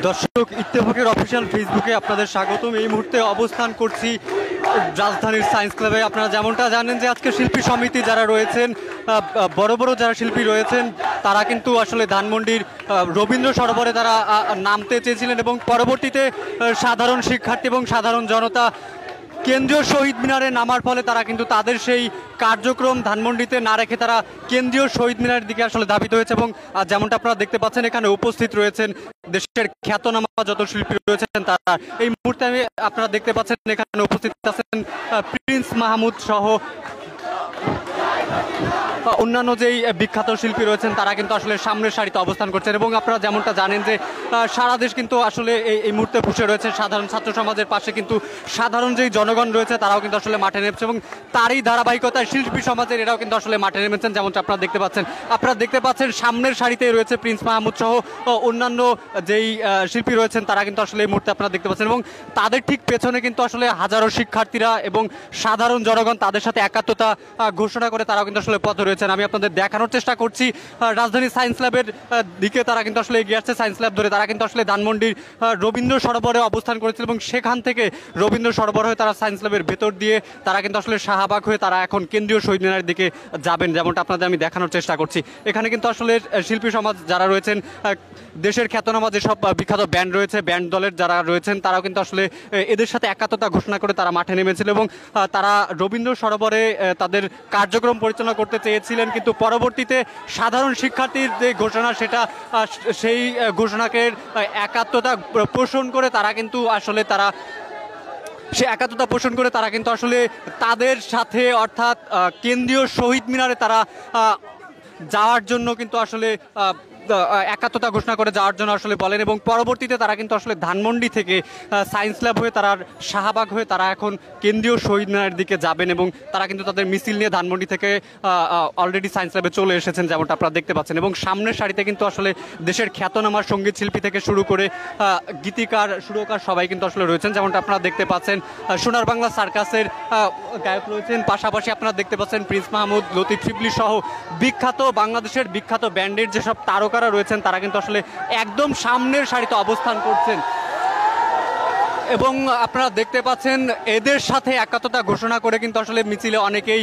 দর্শক, ইত্তেফাকের অফিসিয়াল ফেসবুকে আপনাদের স্বাগতম। এই মুহূর্তে অবস্থান করছি রাজধানীর সায়েন্স ক্লাবে। আপনারা যেমনটা জানেন যে আজকে শিল্পী সমিতি যারা রয়েছেন, বড় বড় যারা শিল্পী রয়েছেন, তারা কিন্তু আসলে ধানমন্ডির রবীন্দ্র সরোবরে তারা নামতে চেয়েছিলেন এবং পরবর্তীতে সাধারণ শিক্ষার্থী এবং সাধারণ জনতা কেন্দ্রীয় শহীদ মিনারে নামার ফলে তারা কিন্তু তাদের সেই কার্যক্রম ধানমন্ডিতে না রেখে তারা কেন্দ্রীয় শহীদ মিনারের দিকে আসলে ধাবিত হয়েছে। এবং যেমনটা আপনারা দেখতে পাচ্ছেন, এখানে উপস্থিত রয়েছেন দেশের খ্যাতনামা যত শিল্পী রয়েছেন তারা। এই মুহূর্তে আপনারা দেখতে পাচ্ছেন এখানে উপস্থিত আছেন প্রিন্স মাহমুদ সহ অন্যান্য যেই বিখ্যাত শিল্পী রয়েছেন, তারা কিন্তু আসলে সামনের সারিতে অবস্থান করছেন। এবং আপনারা যেমনটা জানেন যে সারা দেশ কিন্তু আসলে এই মুহূর্তে বসে রয়েছে সাধারণ ছাত্র সমাজের পাশে, কিন্তু সাধারণ যেই জনগণ রয়েছে তারাও কিন্তু আসলে মাঠে নেমেছে এবং তারই ধারাবাহিকতায় শিল্পী সমাজের এরাও কিন্তু আসলে মাঠে নেমেছেন। যেমনটা আপনারা দেখতে পাচ্ছেন সামনের সারিতে রয়েছে প্রিন্স মাহমুদ সহ অন্যান্য যেই শিল্পী রয়েছেন, তারা কিন্তু আসলে এই মুহূর্তে আপনারা দেখতে পাচ্ছেন। এবং তাদের ঠিক পেছনে কিন্তু আসলে হাজারো শিক্ষার্থীরা এবং সাধারণ জনগণ তাদের সাথে একাত্মতা ঘোষণা করে তারাও কিন্তু আসলে পথে রয়েছেন। আমি আপনাদের দেখানোর চেষ্টা করছি রাজধানী সায়েন্স ল্যাবের দিকে তারা কিন্তু আসলে এগিয়ে আসছে। সায়েন্স ল্যাব ধরে তারা কিন্তু আসলে ধানমন্ডির রবীন্দ্র সরোবরে অবস্থান করেছিল এবং সেখান থেকে রবীন্দ্র সরোবর হয়ে তারা সায়েন্স ল্যাবের ভেতর দিয়ে তারা কিন্তু আসলে শাহবাগ হয়ে তারা এখন কেন্দ্রীয় শহীদ মিনারের দিকে যাবেন, যেমনটা আপনাদের আমি দেখানোর চেষ্টা করছি। এখানে কিন্তু আসলে শিল্পী সমাজ যারা রয়েছেন, দেশের খ্যাতনামা যেসব বিখ্যাত ব্যান্ড রয়েছে, ব্যান্ড দলের যারা রয়েছেন, তারাও কিন্তু আসলে এদের সাথে একাত্মতা ঘোষণা করে তারা মাঠে নেমেছিল এবং তারা রবীন্দ্র সরোবরে তাদের কার্যক্রম পরিচালনা করতে চেয়েছিলেন। কিন্তু পরবর্তীতে সাধারণ শিক্ষার্থীর যে ঘোষণা, সেই ঘোষণাকে একাত্মতা পোষণ করে তারা কিন্তু আসলে তাদের সাথে অর্থাৎ কেন্দ্রীয় শহীদ মিনারে তারা যাওয়ার জন্য কিন্তু আসলে একাত্মতা ঘোষণা করে যাওয়ার জন্য আসলে বলেন। এবং পরবর্তীতে তারা কিন্তু আসলে ধানমন্ডি থেকে সায়েন্স ল্যাব হয়ে তারা শাহবাগ হয়ে তারা এখন কেন্দ্রীয় শহীদ মিনারের দিকে যাবেন এবং তারা কিন্তু তাদের মিছিল নিয়ে ধানমন্ডি থেকে অলরেডি সায়েন্স ল্যাবে চলে এসেছেন, যেমনটা আপনারা দেখতে পাচ্ছেন। এবং সামনের সারিতে কিন্তু আসলে দেশের খ্যাতনামা সঙ্গীত শিল্পী থেকে শুরু করে গীতিকার, সুরকার সবাই কিন্তু আসলে রয়েছেন, যেমনটা আপনারা দেখতে পাচ্ছেন। সোনার বাংলা সার্কাসের গায়ক রয়েছেন, পাশাপাশি আপনারা দেখতে পাচ্ছেন প্রিন্স মাহমুদ, লতিফ শিবলি সহ বাংলাদেশের বিখ্যাত ব্যান্ডের যেসব তারকারা রয়েছেন, তারা কিন্তু আসলে একদম সামনের সারিতে অবস্থান করছেন। এবং আপনারা দেখতে পাচ্ছেন এদের সাথে একাত্মতা ঘোষণা করে কিন্তু আসলে মিছিলে অনেকেই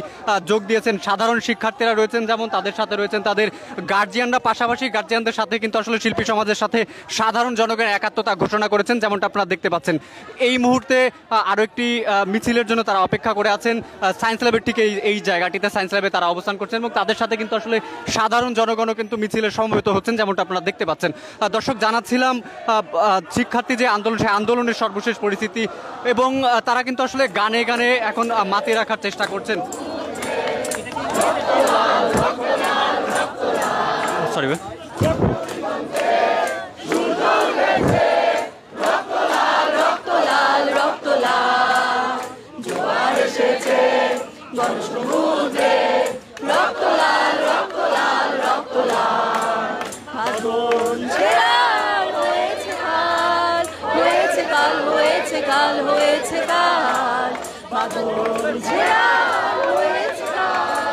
যোগ দিয়েছেন। সাধারণ শিক্ষার্থীরা রয়েছেন, যেমন তাদের সাথে রয়েছেন তাদের গার্জিয়ানরা, পাশাপাশি গার্জিয়ানদের সাথে কিন্তু আসলে শিল্পী সমাজের সাথে সাধারণ জনগণের একাত্মতা ঘোষণা করেছেন, যেমনটা আপনারা দেখতে পাচ্ছেন। এই মুহূর্তে আরও একটি মিছিলের জন্য তারা অপেক্ষা করে আছেন সায়েন্স ল্যাবের ঠিক এই জায়গাটিতে। সায়েন্স ল্যাবে তারা অবস্থান করছেন এবং তাদের সাথে কিন্তু আসলে সাধারণ জনগণও কিন্তু মিছিলে সমবেত হচ্ছেন, যেমনটা আপনারা দেখতে পাচ্ছেন। দর্শক, জানাচ্ছিলাম শিক্ষার্থী যে আন্দোলন, সেই আন্দোলনের সর্বশেষ পরিস্থিতি এবং তারা কিন্তু আসলে গানে গানে এখন মাতিয়ে রাখার চেষ্টা করছেন। সরি কাল হয়েছে কাল মাদল ঝেড়া হয়েছে কাল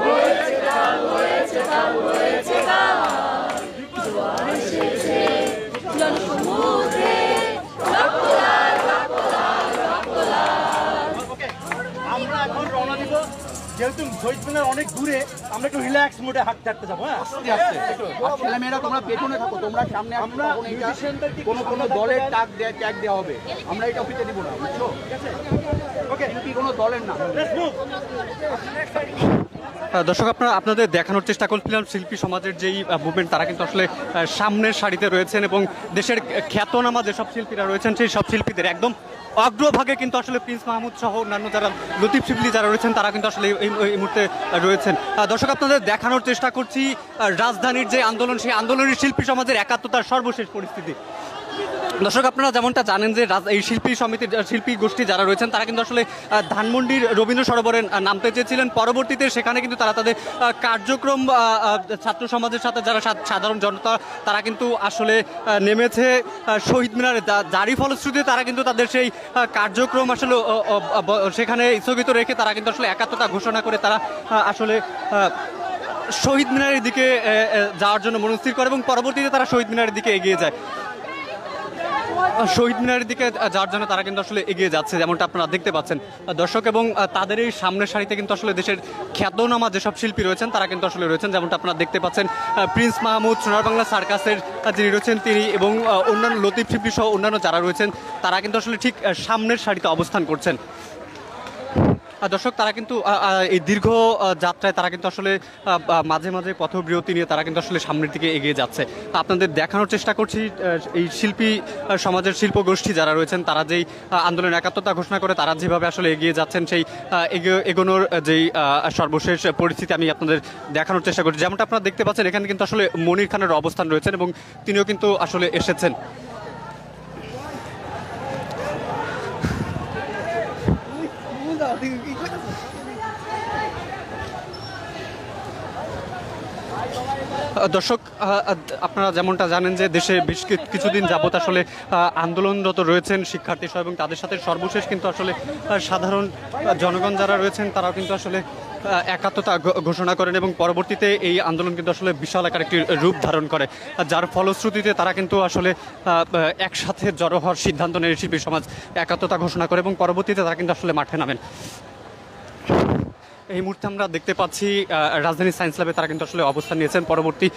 হয়েছে কাল হয়েছে কাল হয়েছে কাল জোয়ার এসেছে জনসমুদ্রে রক্ত লাল রক্ত লাল রক্ত লাল। আমরা এখন রওনা দিব, যেহেতু শহীদ মিনার অনেক দূরে, আমরা একটু রিল্যাক্স মোডে হাঁটতে যাবো। হ্যাঁ, ছেলেমেয়েরা তোমরা পেছনে থাকো, তোমরা সামনে আমরা কোনো দলের ট্যাগ দেওয়া হবে, আমরা এটা অফিসে দিব না, বুঝছো? ওকে, কোনো দলের না। দর্শক, আপনাদের দেখানোর চেষ্টা করছিলাম শিল্পী সমাজের যেই মুভমেন্ট, তারা কিন্তু আসলে সামনের সারিতে রয়েছেন এবং দেশের খ্যাতনামা যেসব শিল্পীরা রয়েছেন, সেই সব শিল্পীদের একদম অগ্রভাগে কিন্তু আসলে প্রিন্স মাহমুদ সহ অন্যান্য যারা লতিফ শিবলি যারা রয়েছেন, তারা কিন্তু আসলে এই মুহূর্তে রয়েছেন। দর্শক, আপনাদের দেখানোর চেষ্টা করছি রাজধানীর যে আন্দোলন, সেই আন্দোলনের শিল্পী সমাজের একাত্মতার সর্বশেষ পরিস্থিতি। দর্শক, আপনারা যেমনটা জানেন যে এই শিল্পী সমিতির শিল্পী গোষ্ঠী যারা রয়েছেন, তারা কিন্তু আসলে ধানমন্ডির রবীন্দ্র সরোবরে নামতে চেয়েছিলেন। পরবর্তীতে সেখানে কিন্তু তারা তাদের কার্যক্রম ছাত্র সমাজের সাথে যারা সাধারণ জনতা, তারা কিন্তু আসলে নেমেছে শহীদ মিনারে, যারই ফলশ্রুতিতে তারা কিন্তু তাদের সেই কার্যক্রম আসলে সেখানে স্থগিত রেখে তারা কিন্তু আসলে একাত্মতা ঘোষণা করে তারা আসলে শহীদ মিনারের দিকে যাওয়ার জন্য মনস্থির করে এবং পরবর্তীতে তারা শহীদ মিনারের দিকে এগিয়ে যায়। শহীদ মিনারের দিকে যাওয়ার জন্য তারা কিন্তু আসলে এগিয়ে যাচ্ছে, যেমনটা আপনারা দেখতে পাচ্ছেন দর্শক। এবং তাদের এই সামনের সারিতে কিন্তু আসলে দেশের খ্যাতনামা যেসব শিল্পী রয়েছেন তারা কিন্তু আসলে রয়েছেন, যেমনটা আপনারা দেখতে পাচ্ছেন প্রিন্স মাহমুদ, সোনার বাংলা সার্কাসের যিনি রয়েছেন তিনি, এবং অন্যান্য লতিফ শিল্পী সহ অন্যান্য যারা রয়েছেন তারা কিন্তু আসলে ঠিক সামনের সারিতে অবস্থান করছেন। দর্শক, তারা কিন্তু এই দীর্ঘ যাত্রায় তারা কিন্তু আসলে মাঝে মাঝে পথবিরতি নিয়ে তারা কিন্তু আসলে সামনের দিকে এগিয়ে যাচ্ছে। আপনাদের দেখানোর চেষ্টা করছি এই শিল্পী সমাজের শিল্পগোষ্ঠী যারা রয়েছেন তারা যেই আন্দোলন একাত্মতা ঘোষণা করে তারা যেভাবে আসলে এগিয়ে যাচ্ছেন, সেই এগোনোর যেই সর্বশেষ পরিস্থিতি আমি আপনাদের দেখানোর চেষ্টা করছি। যেমনটা আপনারা দেখতে পাচ্ছেন এখানে কিন্তু আসলে মনির খানের অবস্থান রয়েছেন এবং তিনিও কিন্তু আসলে এসেছেন। দর্শক, আপনারা যেমনটা জানেন যে দেশে বেশ কিছুদিন যাবত আসলে আন্দোলনরত রয়েছেন শিক্ষার্থী সহ, এবং তাদের সাথে সর্বশেষ কিন্তু আসলে সাধারণ জনগণ যারা রয়েছেন তারাও কিন্তু আসলে একাত্মতা ঘোষণা করেন, এবং পরবর্তীতে এই আন্দোলন কিন্তু আসলে বিশাল আকার একটি রূপ ধারণ করে, যার ফলশ্রুতিতে তারা কিন্তু আসলে একসাথে জড়ো হওয়ার সিদ্ধান্ত নেয় শিল্পী সমাজ, একাত্মতা ঘোষণা করে, এবং পরবর্তীতে তারা কিন্তু আসলে মাঠে নামেন। এই মুহূর্তে আমরা দেখতে পাচ্ছি রাজধানী সায়েন্স ল্যাবে তারা কিন্তু আসলে অবস্থান নিয়েছেন। পরবর্তী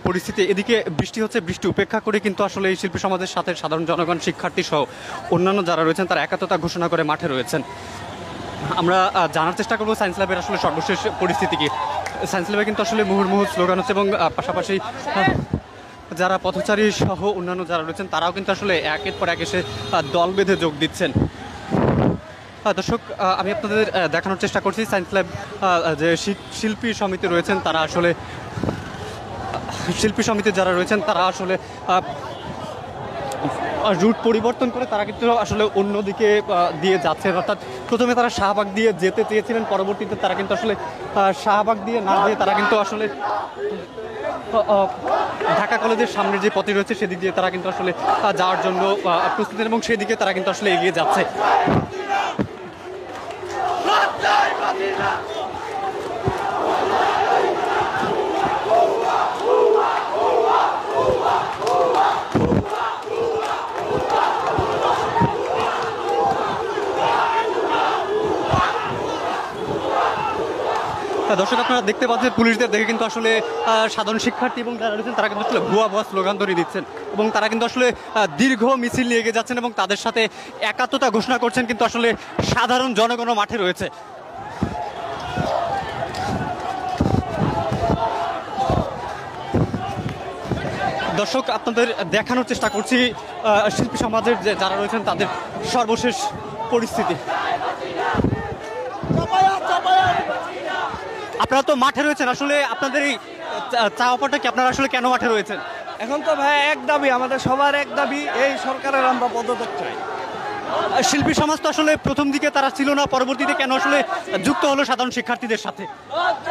পরিস্থিতি এদিকে বৃষ্টি হচ্ছে, বৃষ্টি উপেক্ষা করে কিন্তু আসলে এই শিল্পী সমাজের সাথে সাধারণ জনগণ, শিক্ষার্থী সহ অন্যান্য যারা রয়েছেন তারা একাত্মতা ঘোষণা করে মাঠে রয়েছেন। আমরা জানার চেষ্টা করবো সায়েন্স ল্যাবের আসলে সর্বশেষ পরিস্থিতি কি। সায়েন্স ল্যাবে কিন্তু আসলে মুহুর্মুহু স্লোগান হচ্ছে, এবং পাশাপাশি যারা পথচারী সহ অন্যান্য যারা রয়েছেন তারাও কিন্তু আসলে একের পর এক এসে দল বেঁধে যোগ দিচ্ছেন। দর্শক, আমি আপনাদের দেখানোর চেষ্টা করছি সায়েন্স ল্যাব যে শিল্পী সমিতি রয়েছেন তারা আসলে শিল্পী সমিতি যারা রয়েছেন তারা আসলে রুট পরিবর্তন করে তারা কিন্তু আসলে অন্যদিকে দিয়ে যাচ্ছে। অর্থাৎ প্রথমে তারা শাহবাগ দিয়ে যেতে চেয়েছিলেন, পরবর্তীতে তারা কিন্তু আসলে শাহবাগ দিয়ে না দিয়ে তারা কিন্তু আসলে ঢাকা কলেজের সামনে যে পথে রয়েছে সেদিক দিয়ে তারা কিন্তু আসলে যাওয়ার জন্য প্রস্তুত, এবং সেদিকে তারা কিন্তু আসলে এগিয়ে যাচ্ছে। দর্শক, আপনারা দেখতে পাচ্ছেন পুলিশদের দেখে কিন্তু আসলে সাধারণ শিক্ষার্থী এবং যারা রয়েছেন তারা কিন্তু আসলে ভুয়া ভুয়া স্লোগান ধরে দিচ্ছেন, এবং তারা কিন্তু আসলে দীর্ঘ মিছিল নিয়ে এগিয়ে যাচ্ছেন, এবং তাদের সাথে একাত্মতা ঘোষণা করছেন কিন্তু আসলে সাধারণ জনগণও মাঠে রয়েছে। দর্শক, আপনাদের দেখানোর চেষ্টা করছি শিল্পী সমাজের যারা রয়েছেন তাদের সর্বশেষ পরিস্থিতি। আপনারা তো মাঠে রয়েছেন, আসলে আপনাদের এই চাওয়াটা কি, আপনারা আসলে কেন মাঠে রয়েছেন? এখন তো ভাই এক দাবি, আমাদের সবার এক দাবি, এই সরকারের আমরা পদত্যাগ চাই। শিল্পী সমাজ তো আসলে প্রথম দিকে তারা ছিল না, পরবর্তীতে কেন আসলে যুক্ত হলো সাধারণ শিক্ষার্থীদের সাথে?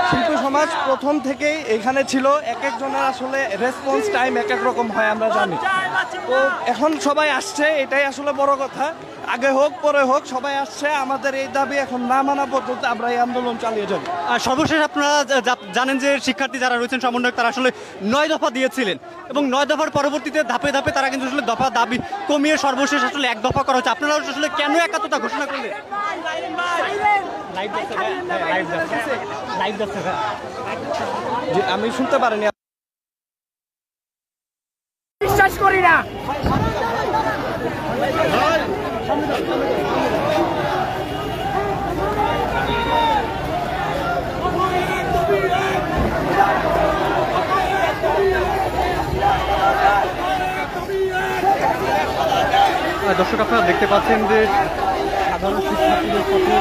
শিল্পী সমাজ প্রথম থেকেই এখানে ছিল, এক একজনের আসলে রেসপন্স টাইম এক এক রকম হয় আমরা জানি। তো এখন সবাই আসছে, এটাই আসলে বড় কথা। আগে হোক পরে হোক সবাই আসছে, আমাদের এই দাবি এখন না মানা পর্যন্ত আমরা এই আন্দোলন চালিয়ে যাব। সর্বশেষ আপনারা জানেন যে শিক্ষার্থী যারা রয়েছেন সমন্বয়ক তারা আসলে 9 দফা দিয়েছিলেন, এবং 9 দফার পরবর্তীতে ধাপে ধাপে তারা কিন্তু আসলে দফা দাবি কমিয়ে সর্বশেষ আসলে 1 দফা করা হচ্ছে। আপনারা আসলে কেন একাত্মতা ঘোষণা করলেন? আমি শুনতে পারিনি, বিশ্বাস করি না। দর্শক, আপনারা দেখতে পাচ্ছেন যে সাধারণ শিক্ষার্থীদের সাথে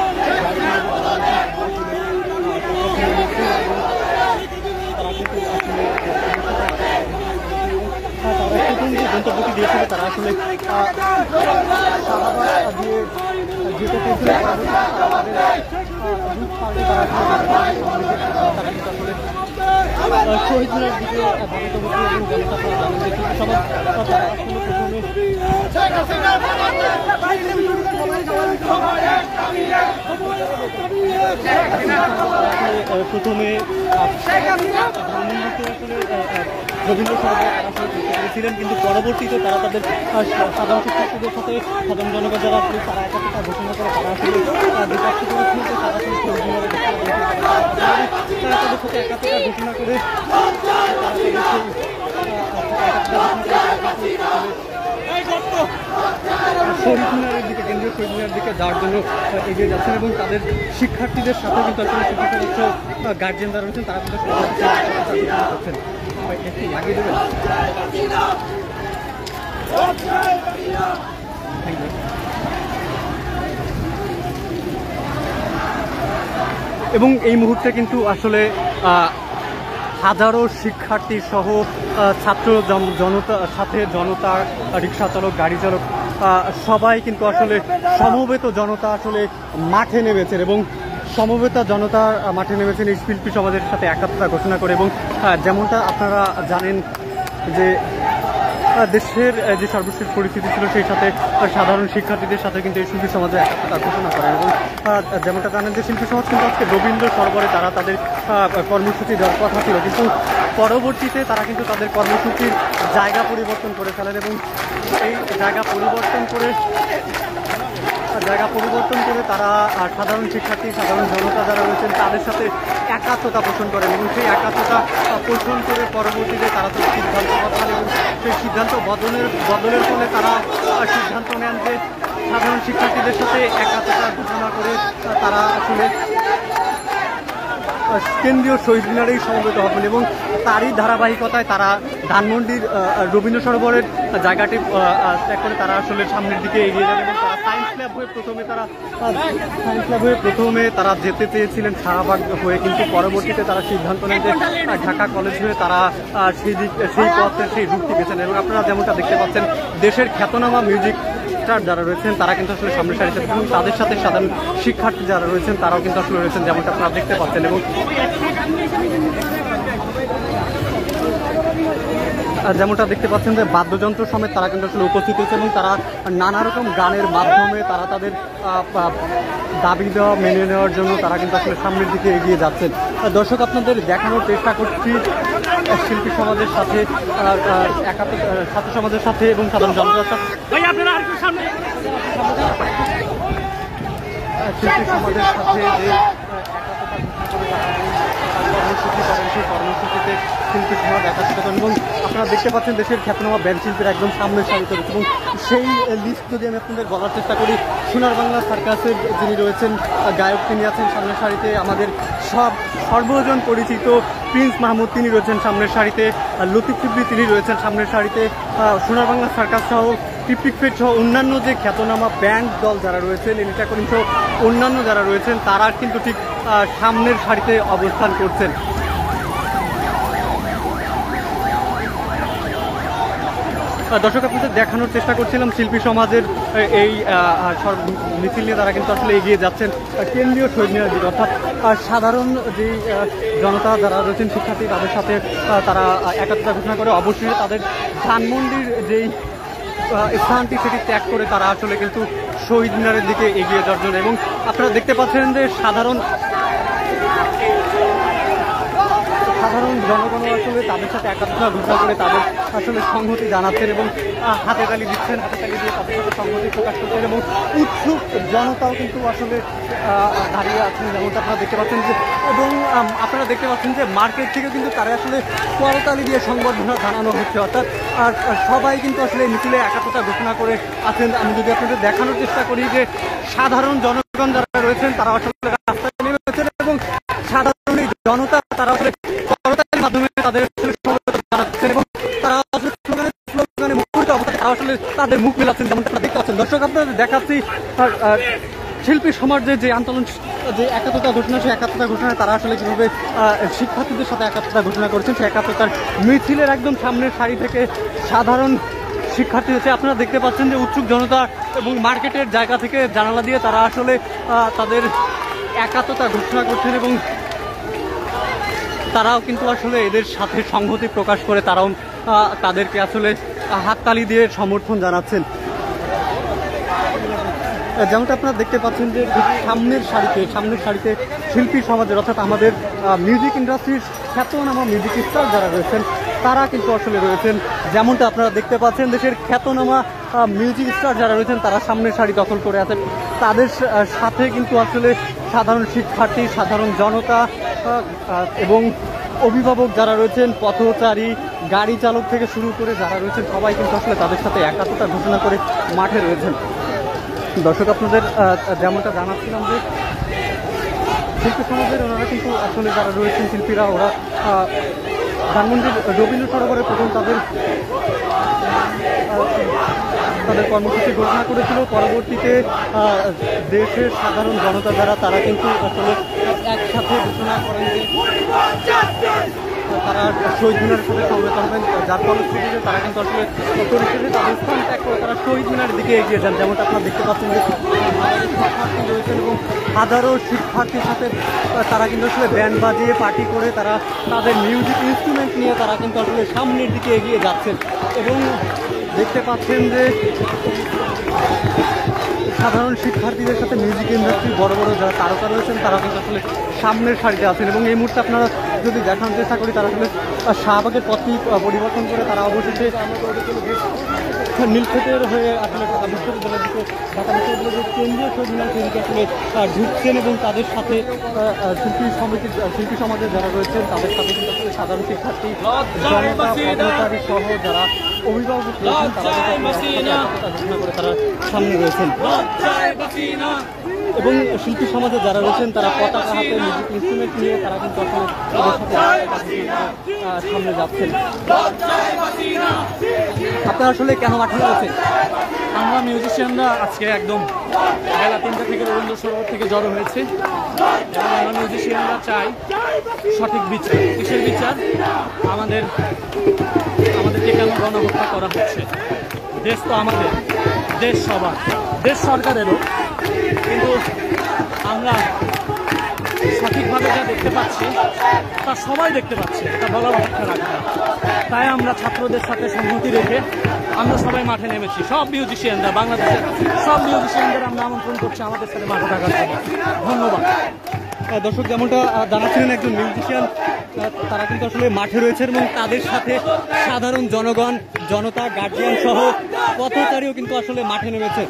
গন্তব্যটি দিয়েছিল, তারা আসলে দিয়ে যেতে চেয়েছিল, শহীদ মিনার দিকে প্রথমে রবীন্দ্র সরোবরে তারা আসলে যুক্ত করেছিলেন, কিন্তু পরবর্তীতে তারা তাদের সাধারণ শিক্ষার্থীদের সাথে সাধারণ জনগণ যারা আসলে তারা একাত্মতা ঘোষণা করে তারা আসলে বিপক্ষ করেছিল যে তারা আসলে শহীদ মিনারে তারা তাদের সাথে একাত্মতা ঘোষণা করে শহীদ মিনারের দিকে, কেন্দ্রীয় শহীদ মিনারের দিকে যাওয়ার জন্য এগিয়ে যাচ্ছেন এবং তাদের শিক্ষার্থীদের সাথে কিন্তু আসলে শিক্ষা সদস্য গার্জিয়ান যারা রয়েছেন তারা কিন্তু করছেন। একটু লাগিয়ে দেবেন। এবং এই মুহূর্তে কিন্তু আসলে হাজারো শিক্ষার্থী সহ ছাত্র জনতা সাথে জনতা, রিক্সা চালক, গাড়ি চালক সবাই কিন্তু আসলে সমবেত জনতা আসলে মাঠে নেমেছেন এবং সমবেত জনতা মাঠে নেমেছেন এই শিল্পী সমাজের সাথে একাত্মতা ঘোষণা করে। এবং যেমনটা আপনারা জানেন যে দেশের যে সর্বশেষ পরিস্থিতি ছিল সেই সাথে সাধারণ শিক্ষার্থীদের সাথে কিন্তু এই শিল্পী সমাজের একাত্মতা ঘোষণা করেন। এবং যেমনটা জানেন যে শিল্পী সমাজ কিন্তু আজকে রবীন্দ্র সরোবরে তারা তাদের কর্মসূচি দেওয়ার কথা ছিল, কিন্তু পরবর্তীতে তারা কিন্তু তাদের কর্মসূচির জায়গা পরিবর্তন করে ফেলেন এবং এই জায়গা পরিবর্তন করে তারা সাধারণ শিক্ষার্থী, সাধারণ জনতা যারা রয়েছেন তাদের সাথে একাত্মতা পোষণ করেন এবং সেই একাত্মতা পোষণ করে পরবর্তীতে তারা তো সিদ্ধান্ত বদলান এবং সেই সিদ্ধান্ত বদলের ফলে তারা সিদ্ধান্ত নেন যে সাধারণ শিক্ষার্থীদের সাথে একাত্মতা ঘোষণা করে তারা আসলে কেন্দ্রীয় শহীদ মিনারেই সমবেত হবেন। এবং তারই ধারাবাহিকতায় তারা ধানমন্ডির রবীন্দ্র সরোবরের জায়গাটি ত্যাগ করে তারা আসলে সামনের দিকে এগিয়ে যাবে এবং তারা সায়েন্স ল্যাব হয়ে প্রথমে তারা যেতে চেয়েছিলেন শাহবাগ হয়ে, কিন্তু পরবর্তীতে তারা সিদ্ধান্ত নেন যে ঢাকা কলেজ হয়ে তারা সেই পথে সেই রুটটি বেছেন। এবং আপনারা যেমনটা দেখতে পাচ্ছেন দেশের খ্যাতনামা মিউজিক যারা রয়েছেন তারা কিন্তু আসলে সামনের সারিতে এবং তাদের সাথে সাধারণ শিক্ষার্থী যারা রয়েছেন তারাও কিন্তু আসলে রয়েছেন যেমনটা আপনারা দেখতে পাচ্ছেন। এবং যেমনটা দেখতে পাচ্ছেন যে বাদ্যযন্ত্র সমেত তারা কিন্তু আসলে উপস্থিত হয়েছে এবং তারা নানা রকম গানের মাধ্যমে তারা তাদের দাবি দেওয়া মেনে নেওয়ার জন্য তারা কিন্তু আসলে সামনের দিকে এগিয়ে যাচ্ছেন। দর্শক, আপনাদের দেখানোর চেষ্টা করছি শিল্পী সমাজের সাথে, ছাত্র সমাজের সাথে এবং সাধারণ জনতার সাথে শিল্পী সমাজের সাথে যে কর্মসূচি করেন সেই কর্মসূচিতে শিল্পী সমাজ একাত্মতা করেন। এবং আপনারা দেখতে পাচ্ছেন দেশের খ্যাতনামা ব্যান্ড শিল্পীর একদম সামনের সারিতে রয়েছে এবং সেই লিস্ট যদি আমি আপনাদের বলার চেষ্টা করি, সোনার বাংলা সার্কাসের যিনি রয়েছেন গায়ক তিনি আছেন সামনের সারিতে, আমাদের সর্বজন পরিচিত প্রিন্স মাহমুদ তিনি রয়েছেন সামনের সারিতে, লতিফ সিদ্দিকী তিনি রয়েছেন সামনের সারিতে, সোনার বাংলা সার্কাস সহ টিপিক ফেট সহ অন্যান্য যে খ্যাতনামা ব্যান্ড দল যারা রয়েছেন, এলিটা করিম সহ অন্যান্য যারা রয়েছেন তারা কিন্তু ঠিক সামনের সারিতে অবস্থান করছেন। দর্শক, আপনাদের দেখানোর চেষ্টা করছিলাম শিল্পী সমাজের এই মিছিল নিয়ে তারা কিন্তু আসলে এগিয়ে যাচ্ছেন কেন্দ্রীয় শহীদ মিনারের দিকে, অর্থাৎ সাধারণ যে জনতা যারা রয়েছেন শিক্ষার্থী তাদের সাথে তারা একাত্মতা ঘোষণা করে অবশ্যই তাদের ধানমন্ডির যেই স্থানটি সেটি ত্যাগ করে তারা আসলে কিন্তু শহীদ মিনারের দিকে এগিয়ে যাওয়ার জন্য। এবং আপনারা দেখতে পাচ্ছেন যে সাধারণ জনগণ আসলে তাদের সাথে একাত্মতা ঘোষণা করে তাদের আসলে সংহতি জানাচ্ছেন এবং হাতে তালি দিচ্ছেন, হাতে তালি দিয়ে তাদের সাথে সংহতি প্রকাশ করছেন এবং উৎসুক জনতাও কিন্তু আসলে দাঁড়িয়ে আছেন যেমনটা আপনারা দেখতে পাচ্ছেন যে। এবং আপনারা দেখতে পাচ্ছেন যে মার্কেট থেকে কিন্তু তারা আসলে করতালি দিয়ে সংবর্ধনা জানানো হচ্ছে, অর্থাৎ আর সবাই কিন্তু আসলে মিছিলে একাত্মতা ঘোষণা করে আছেন। আমি যদি আপনাদের দেখানোর চেষ্টা করি যে সাধারণ জনগণ যারা রয়েছেন তারা আসলে রাস্তায় নেমেছেন এবং সাধারণ জনতা তারা আসলে করতালির মাধ্যমে তাদের সমবেত জানাচ্ছেন এবং তারা স্লোগানে মুখরিত অবস্থায় তারা আসলে তাদের মুখ মেলাচ্ছেন যেমনটা আপনারা দেখতে পাচ্ছেন। দর্শক, আপনাদের দেখাচ্ছি শিল্পী সমাজের যে আন্দোলন, যে একাত্মতা ঘোষণা, সেই একাত্মতা ঘোষণায় তারা আসলে কীভাবে শিক্ষার্থীদের সাথে একাত্মতা ঘোষণা করেছেন সেই একাত্মতার মিছিলের একদম সামনের সারি থেকে সাধারণ শিক্ষার্থী হচ্ছে। আপনারা দেখতে পাচ্ছেন যে উৎসুক জনতা এবং মার্কেটের জায়গা থেকে জানালা দিয়ে তারা আসলে তাদের একাত্মতা ঘোষণা করছেন এবং তারাও কিন্তু আসলে এদের সাথে সংহতি প্রকাশ করে তারাও তাদেরকে আসলে হাততালি দিয়ে সমর্থন জানাচ্ছেন। যেমনটা আপনারা দেখতে পাচ্ছেন যে সামনের সারিতে শিল্পী সমাজের, অর্থাৎ আমাদের মিউজিক ইন্ডাস্ট্রির খ্যাতনামা মিউজিক স্টার যারা রয়েছেন তারা কিন্তু আসলে রয়েছেন। যেমনটা আপনারা দেখতে পাচ্ছেন, দেশের খ্যাতনামা মিউজিক স্টার যারা রয়েছেন তারা সামনের সারি দখল করে আছেন। তাদের সাথে কিন্তু আসলে সাধারণ শিক্ষার্থী, সাধারণ জনতা এবং অভিভাবক যারা রয়েছেন, পথচারী, গাড়ি চালক থেকে শুরু করে যারা রয়েছেন সবাই কিন্তু আসলে তাদের সাথে একাত্মতা ঘোষণা করে মাঠে রয়েছেন। দর্শক, আপনাদের যেমনটা জানাচ্ছিলাম যে শিল্পী সমাজের ওনারা কিন্তু আসলে যারা রয়েছেন শিল্পীরা, ওরা ধানমন্ডির রবীন্দ্র সরোবরে প্রথম তাদের কর্মসূচি ঘোষণা করেছিল। পরবর্তীতে দেশের সাধারণ জনতা যারা, তারা কিন্তু আসলে একসাথে ঘোষণা করেন যে তারা শহীদ মিনারের সাথে সমবেত হবেন, যার ফলশ্রুতিতে তারা কিন্তু আসলে পরিশেষে তাদের স্থান ত্যাগ করে তারা শহীদ মিনারের দিকে এগিয়ে যান। যেমনটা আপনারা দেখতে পাচ্ছেন যে শিক্ষার্থী রয়েছেন এবং হাজারো শিক্ষার্থীর সাথে তারা কিন্তু আসলে ব্যান্ড বাজিয়ে পার্টি করে তারা তাদের মিউজিক ইনস্ট্রুমেন্ট নিয়ে তারা কিন্তু আসলে সামনের দিকে এগিয়ে যাচ্ছেন। এবং দেখতে পাচ্ছেন যে সাধারণ শিক্ষার্থীদের সাথে মিউজিক ইন্ডাস্ট্রি বড় বড় যারা তারকা রয়েছেন তারা কিন্তু আসলে সামনের সারিতে আছেন। এবং এই মুহূর্তে আপনারা যদি দেখানোর চেষ্টা করি, তারা আসলে শাহবাগের পথটি পরিবর্তন করে তারা অবশেষে নীলক্ষেতের হয়ে আসলে ঢাকা বিশ্ববিদ্যালয়ের দিকে, ঢাকা বিশ্ববিদ্যালয়ের কেন্দ্রীয় শহীদ মিনার সেদিকে আসলে ঢুকছেন। এবং তাদের সাথে শিল্পী সমাজের যারা রয়েছেন তাদের সাথে কিন্তু আসলে সাধারণ শিক্ষার্থী, জনতা, পথচারী সহ যারা অভিভাবক রয়েছেন তারা ঘোষণা করে তারা সামনে রয়েছেন। এবং শিল্পী সমাজে যারা রয়েছেন তারা পতাকা হাতে মিউজিক ইনস্ট্রুমেন্ট নিয়ে তারা কিন্তু আসলে সামনে যাচ্ছেন। আপনারা আসলে কেন মাঠে রয়েছেন? আমরা মিউজিশিয়ানরা আজকে একদম বেলা 3টা থেকে রবীন্দ্র সরোবর থেকে জড়ো হয়েছে এবং আমরা মিউজিশিয়ানরা চাই সঠিক বিচার। কিসের বিচার? আমাদেরকে কেন গণহত্যা করা হচ্ছে? দেশ তো আমাদের, দেশ সবার, দেশ সরকারেরও, কিন্তু আমরা সঠিকভাবে যা দেখতে পাচ্ছি তা সবাই দেখতে পাচ্ছে, তা বলার অপেক্ষা রাখবে। তাই আমরা ছাত্রদের সাথে সংহতি রেখে আমরা সবাই মাঠে নেমেছি। সব মিউজিশিয়ানরা, বাংলাদেশের সব মিউজিশিয়ানদের আমরা আমন্ত্রণ করছি আমাদের সাথে মাঠে থাকার জন্য। ধন্যবাদ। দর্শক, যেমনটা জানাচ্ছিলেন একজন মিউজিশিয়ান, তারা কিন্তু আসলে মাঠে রয়েছে এবং তাদের সাথে সাধারণ জনগণ, জনতা, গার্জিয়ান সহ পথচারীও কিন্তু আসলে মাঠে নেমেছে।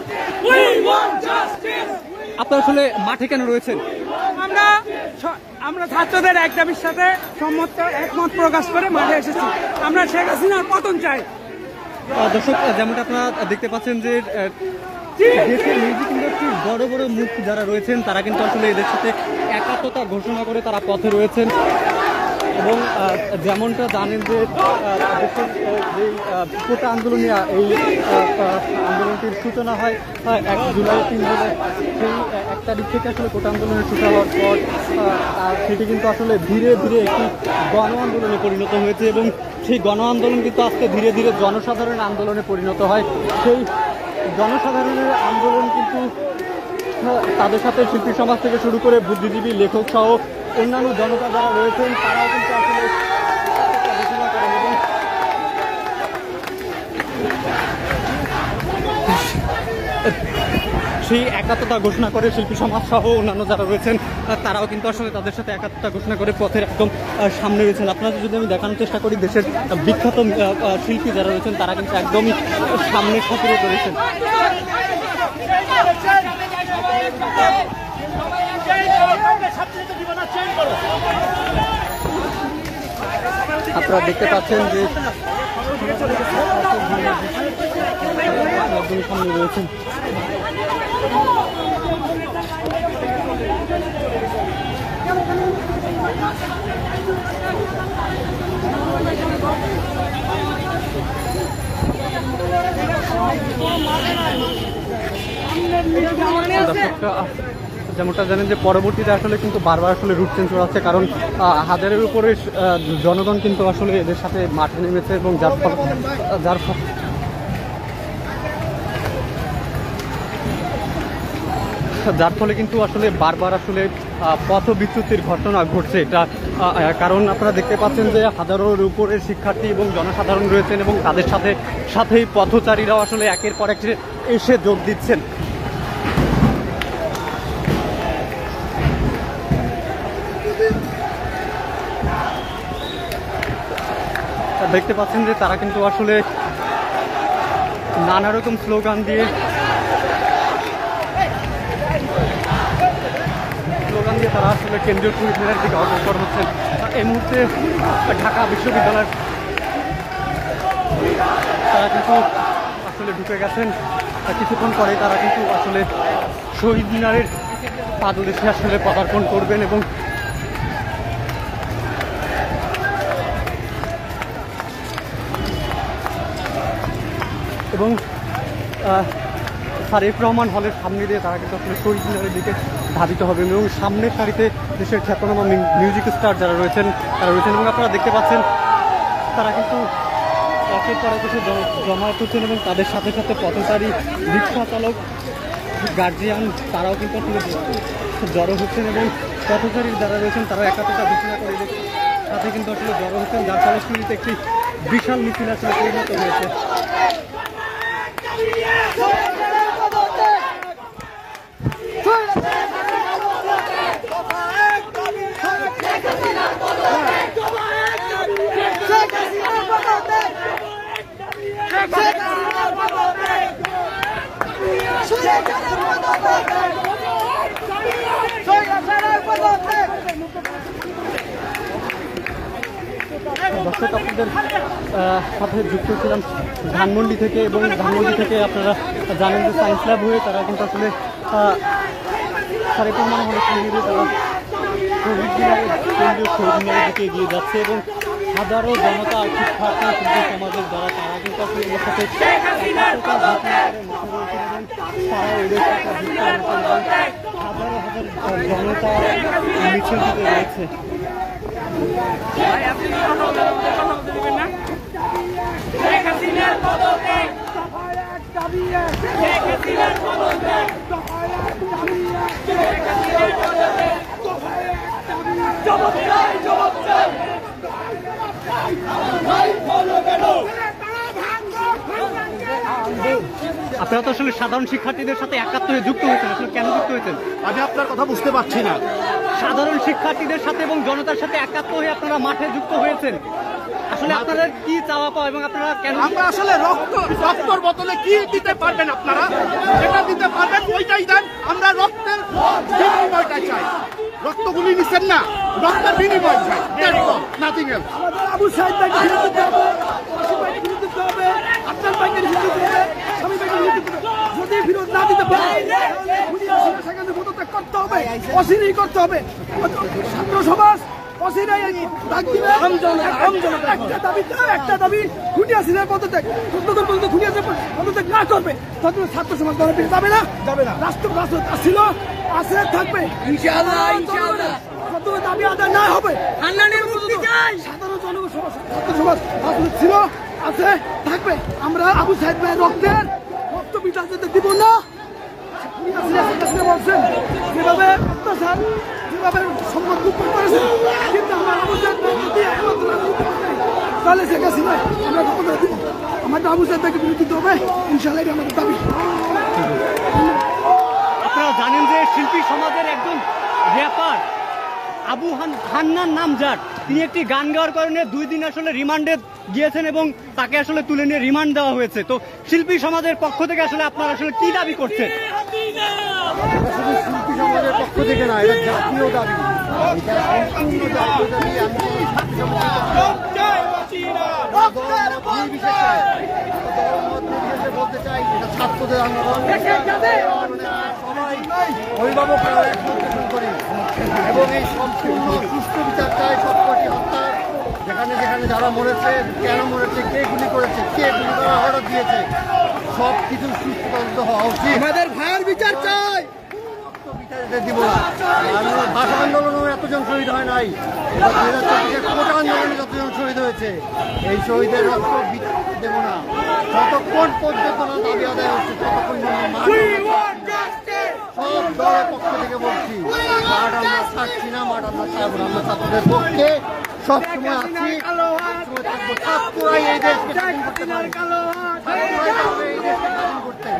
আপনারা আসলে মাঠে কেন রয়েছেন? আমরা ছাত্রদের এক দাবির সাথে একমত প্রকাশ করে মাঠে এসেছি। আমরা শেখ হাসিনার পতন চাই। দর্শক, যেমনটা আপনারা দেখতে পাচ্ছেন যে দেশের মিউজিক ইন্ডাস্ট্রির বড় বড় মুখ যারা রয়েছেন তারা কিন্তু আসলে এদের সাথে একাত্মতা ঘোষণা করে তারা পথে রয়েছেন। এবং যেমনটা জানেন যে দেশের যে কোটা আন্দোলনে এই আন্দোলনটির সূচনা হয় 1 জুলাই 3 জুলাই, সেই 1 তারিখ থেকে আসলে কোটা আন্দোলনের সূচনা হওয়ার পর সেটি কিন্তু আসলে ধীরে ধীরে একটি গণ আন্দোলনে পরিণত হয়েছে এবং সেই গণ আন্দোলন কিন্তু আজকে ধীরে ধীরে জনসাধারণের আন্দোলনে পরিণত হয়। সেই জনসাধারণের আন্দোলন কিন্তু তাদের সাথে শিল্পী সমাজ থেকে শুরু করে বুদ্ধিজীবী, লেখক সহ অন্যান্য জনতা যারা রয়েছেন তারাও কিন্তু আসলে ঘোষণা করেন। এবং সেই একাত্মতা ঘোষণা করে শিল্পী সমাজ সহ অন্যান্য যারা রয়েছেন তারাও কিন্তু আসলে তাদের সাথে একাত্মতা ঘোষণা করে পথের একদম সামনে রয়েছেন। আপনাদের যদি আমি দেখানোর চেষ্টা করি, দেশের বিখ্যাত শিল্পী যারা রয়েছেন তারা কিন্তু একদমই সামনের সাথে রয়েছেন। আপনারা দেখতে পাচ্ছেন যে একদমই সামনে রয়েছেন। যেমনটা জানেন যে পরবর্তীতে আসলে কিন্তু বারবার আসলে রুট চেঞ্জ করা হচ্ছে, কারণ হাজারের উপরে জনগণ কিন্তু আসলে এদের সাথে মাঠে নেমেছে এবং যার ফলে কিন্তু আসলে বারবার আসলে পথ বিচ্যুতির ঘটনা ঘটছে। এটা কারণ আপনারা দেখতে পাচ্ছেন যে হাজারের উপরে শিক্ষার্থী এবং জনসাধারণ রয়েছেন এবং তাদের সাথেই পথচারীরাও আসলে একের পর এক এসে যোগ দিচ্ছেন। দেখতে পাচ্ছেন যে তারা কিন্তু আসলে নানা রকম স্লোগান দিয়ে তারা আসলে কেন্দ্রীয় শহীদ মিনারের দিকে অগ্রসর হচ্ছেন। এই মুহূর্তে ঢাকা বিশ্ববিদ্যালয়ের তারা কিন্তু আসলে ঢুকে গেছেন। কিছুক্ষণ পরে তারা কিন্তু আসলে শহীদ মিনারের পাদদেশে আসলে পদার্পণ করবেন এবং তারেক রহমান হলের সামনে দিয়ে তারা কিন্তু আসলে শহীদ মিনারের দিকে ধাবিত হবেন এবং সামনের সারিতে দেশের খ্যাতনামা মিউজিক স্টার যারা রয়েছেন তারা রয়েছেন এবং আপনারা দেখতে পাচ্ছেন তারা কিন্তু একের পর এক এসে জমায়েত হচ্ছেন এবং তাদের সাথে সাথে পথচারী, রিক্সা চালক, গার্জিয়ান তারাও কিন্তু আসলে জড়ো হচ্ছেন এবং পথচারী যারা রয়েছেন তারা একাত্মতা ঘোষণা করে সাথে কিন্তু আসলে জড়ো হচ্ছেন, যার ফলশ্রুতিতে একটি বিশাল মিছিল আসলে পরিণত হয়েছে। দর্শক, আপনাদের সাথে যুক্ত ছিলাম ধানমন্ডি থেকে এবং ধানমন্ডি থেকে আপনারা জানেন যে সায়েন্স ল্যাব হয়ে তারা কিন্তু আসলে তারেক রহমান হলের সামনে দিয়ে তারা কেন্দ্রীয় শহীদ মিনারের দিকে এগিয়ে যাচ্ছে এবং হাজারো জনতা, শিক্ষার্থী, শিল্পী সমাজের দ্বারা তারা কিন্তু আসলে এর সাথে হাজারো হাজার জনতা মিছিল দিতে রয়েছে। আপনারা তো আসলে সাধারণ শিক্ষার্থীদের সাথে একাত্তরে যুক্ত হয়েছেন, আসলে কেন যুক্ত হয়েছেন? আমি আপনার কথা বুঝতে পারছি না। সাধারণ শিক্ষার্থীদের সাথে এবং জনতার সাথে একাত্ম হয়ে আপনারা মাঠে যুক্ত হয়েছেন, আসলে আপনাদের কি চাওয়া পাওয়া এবং আপনারা কেন? আমরা আসলে রক্তর বদলে কি দিতে পারবেন আপনারা? যেটা দিতে পারবেন ওইটাই দেন। আমরা রক্তের বিনিময়টা চাই। রক্তগুলি নিচ্ছেন না, রক্তের বিনিময় চাই। Nothing else. আবু সাইদ ভাইকে ফিরে দিতে হবে, আশিফ ভাইকে ফিরে দিতে হবে, আফতার ভাইকে ফিরে দিতে হবে, স্বামী ভাইকে ফিরে দিতে হবে। যদি ফিরত না দিতে পারে সেখানে পদত্যাগ করতে হবে, অচিরেই করতে হবে। ছাত্র সমাজ অচিরেই ডাক দিবে। একটা দাবি খুনি আসিলের পদত্যাগ, যতক্ষণ পর্যন্ত খুনি আসে পদত্যাগ না করবে ততক্ষণ ছাত্র সমাজ দলে ফিরে যাবে না, যাবে না। রাষ্ট্র ছিল, আছে, থাকবে ইনশাআল্লাহ। যতক্ষণ দাবি আদায় না হবে সাধারণ জনগণ ছাত্র সমাজ ছিল, আছে, থাকবে। আমরা আবু সাইদ ভাইয়ের রক্ত বিচার যেতে দিব না। বলছেন যেভাবে অত্যাচার, যেভাবে সম্পদ লুপ্ত করেছেন, কিন্তু আমার আবু সাইদ ভাই যদি একমাত্র তাহলে শেখ হাসিনা আমরা ক্ষমতা দিব। আমাদের আবু সাইদ ভাইকে বিরোধী দিতে হবে, ইনশাআল্লাহ আমাদের দাবি। আপনারা জানেন যে শিল্পী সমাজের একজন র্যাপার আবু হান্নান নামজার, তিনি একটি গান গাওয়ার কারণে 2 দিন আসলে রিমান্ডে গিয়েছেন এবং তাকে আসলে তুলে নিয়ে রিমান্ড দেওয়া হয়েছে। তো শিল্পী সমাজের পক্ষ থেকে আসলে আপনারা আসলে কি দাবি করছেন? শুধু শিল্পী সমাজের পক্ষ থেকে না, এটা জাতীয় দাবি। বলতে চাই এটা ছাত্রদের আন্দোলন, অভিভাবকরা একসাথে করি এবং এই সম্পূর্ণ সুষ্ঠু বিচার চাই। সবকটি হত্যা যেখানে যেখানে যারা মরেছে, কেন মরেছে, কে গুলি করেছে, কে গুলি করার অর্ডার দিয়েছে, সব কিছু সুষ্ঠু তদন্ত হওয়া উচিত। আমাদের ভাইয়ের বিচার চাই, দিব না। ভাষা আন্দোলনেও এতজন শহীদ হয় নাই, 2024 কোটা আন্দোলনে যতজন শহীদ হয়েছে, এই শহীদের রক্ত দেব না। যতক্ষণ পর্যন্ত না দাবি আদায় হচ্ছে ততক্ষণ সব দলের পক্ষ থেকে বলছি, মাঠ আমরা ছাড়ছি না, মাঠ আমরা ছাড়বো না। আমরা ছাত্রদের পক্ষে সবসময় আছি, সবসময় থাকবো। ছাত্ররাই এই দেশকে স্বাধীন করতে পারে, ছাত্ররাই পারবে এই দেশকে স্বাধীন করতে।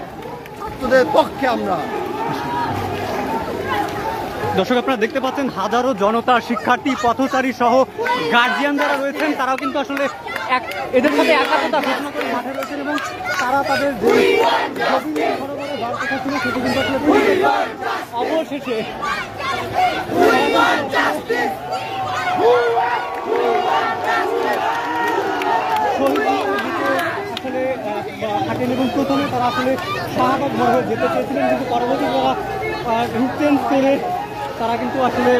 ছাত্রদের পক্ষে আমরা। দর্শক, আপনারা দেখতে পাচ্ছেন হাজারো জনতা, শিক্ষার্থী, পথচারী সহ গার্জিয়ান যারা রয়েছেন তারাও কিন্তু আসলে এদের সাথে একাত্মতা ঘোষণা করে মাঠে রয়েছেন এবং তারা তাদের সেটি কিন্তু আসলে অবশেষে আসলে থাকেন এবং প্রথমে তারা আসলে শাহবাগ মোড় হয়ে যেতে চেয়েছিলেন, কিন্তু পরবর্তী তারা রুট চেঞ্জ করে তারা কিন্তু আসলে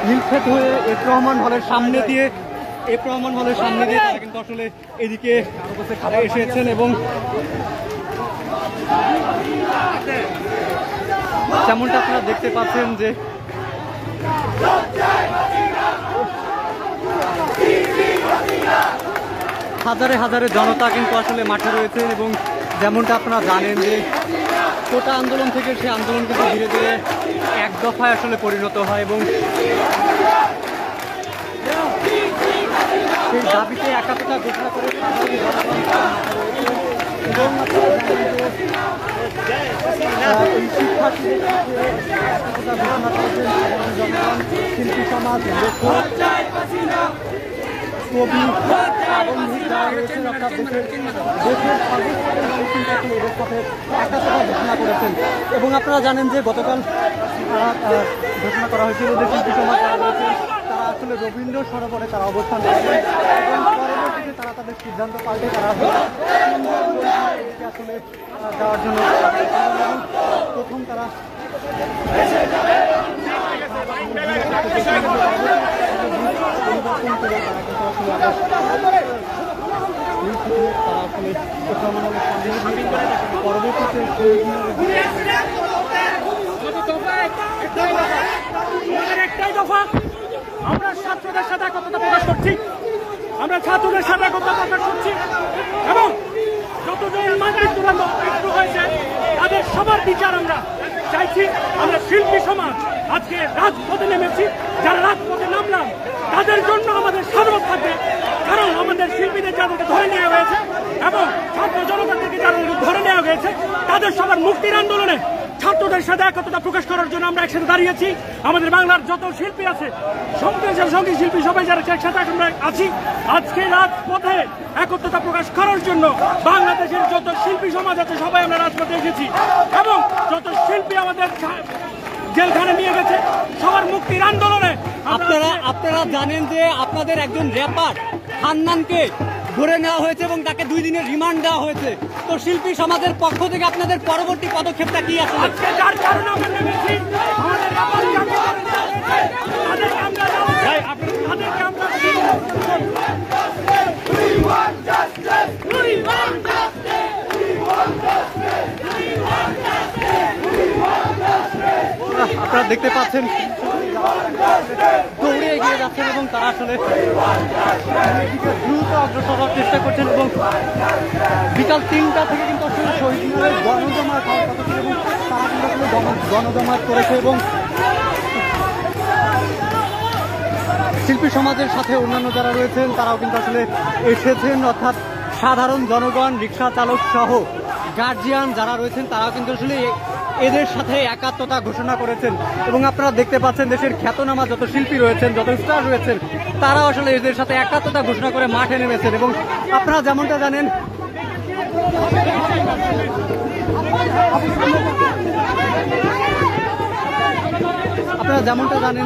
নীলক্ষেত হয়ে এফ রহমান হলের সামনে দিয়ে তারা কিন্তু আসলে এদিকে এসেছেন এবং যেমনটা আপনারা দেখতে পাচ্ছেন যে হাজারে হাজারে জনতা কিন্তু আসলে মাঠে রয়েছে এবং যেমনটা আপনারা জানেন যে কোটা আন্দোলন থেকে সেই আন্দোলন কিন্তু ধীরে ধীরে এক দফায় আসলে পরিণত হয় এবং সেই দাবিতে একাত্মতা ঘোষণা করে এবং শিল্পী সমাজ কবি এদের সাথে একাত্মতা ঘোষণা করেছেন এবং আপনারা জানেন যে গতকাল ঘোষণা করা হয়েছিল যে শিল্পী সমাজ যারা রয়েছেন তারা আসলে রবীন্দ্র সরোবরে তারা অবস্থান করছেন এবং পরবর্তীতে তারা তাদের সিদ্ধান্ত পাল্টে তারা আসলে যাওয়ার জন্য প্রথম তারা পরিবর্তন করে তারা কিন্তু পরবর্তীতে একটাই দফা, আমরা ছাত্রদের সাথে একতা প্রকাশ করছি, আমরা ছাত্রদের সাথে একতা প্রকাশ করছি এবং যতজন মৃত্যু হয়েছে তাদের সবার বিচার আমরা চাইছি। আমরা শিল্পী সমাজ আজকে রাজপথে নেমেছি, যারা রাজপথে নামলাম তাদের জন্য আমাদের সর্বত থাকবে, কারণ আমাদের শিল্পীদের যাদেরকে ধরে নেওয়া হয়েছে এবং ছাত্র জনতা থেকে যাদেরকে ধরে নেওয়া হয়েছে তাদের সবার মুক্তির আন্দোলনে ছাত্রদের সাথে একতা প্রকাশ করার জন্য আমরা একসাথে দাঁড়িয়েছি। আমাদের বাংলার যত শিল্পী আছে, সঙ্গীত শিল্পী সবাই যারা একসাথে আমরা আছি, আজকে রাজপথে একতা প্রকাশ করার জন্য বাংলাদেশের যত শিল্পী সমাজ আছে সবাই আমরা রাজপথে এসেছি এবং যত শিল্পী আমাদের জেলখানে নিয়ে গেছে সবার মুক্তির আন্দোলনে। আপনারা জানেন যে আপনাদের একজন র্যাপার হান্নানকে ধরে নেওয়া হয়েছে এবং তাকে 2 দিনের রিমান্ড দেওয়া হয়েছে। তো শিল্পী সমাজের পক্ষ থেকে আপনাদের পরবর্তী পদক্ষেপটা কি আছে? আজকে যার কারণে আমরা নেমেছি, আমাদের আপনারা দেখতে পাচ্ছেন দৌড়ে এগিয়ে যাচ্ছেন এবং তারা আসলে দ্রুত অগ্রসর হওয়ার চেষ্টা করছেন এবং বিকাল 3টা থেকে কিন্তু আসলে শহীদ মিনারে গণজমায়েত হওয়ার কথা ছিল এবং তারা কিন্তু আসলে গণজমায়েত করেছে এবং শিল্পী সমাজের সাথে অন্যান্য যারা রয়েছেন তারাও কিন্তু আসলে এসেছেন, অর্থাৎ সাধারণ জনগণ, রিক্সা চালক সহ গার্জিয়ান যারা রয়েছেন তারাও কিন্তু আসলে এদের সাথে একাত্মতা ঘোষণা করেছেন এবং আপনারা দেখতে পাচ্ছেন দেশের খ্যাতনামা যত শিল্পী রয়েছেন, যত স্টার রয়েছেন তারাও আসলে এদের সাথে একাত্মতা ঘোষণা করে মাঠে নেমেছেন এবং আপনারা যেমনটা জানেন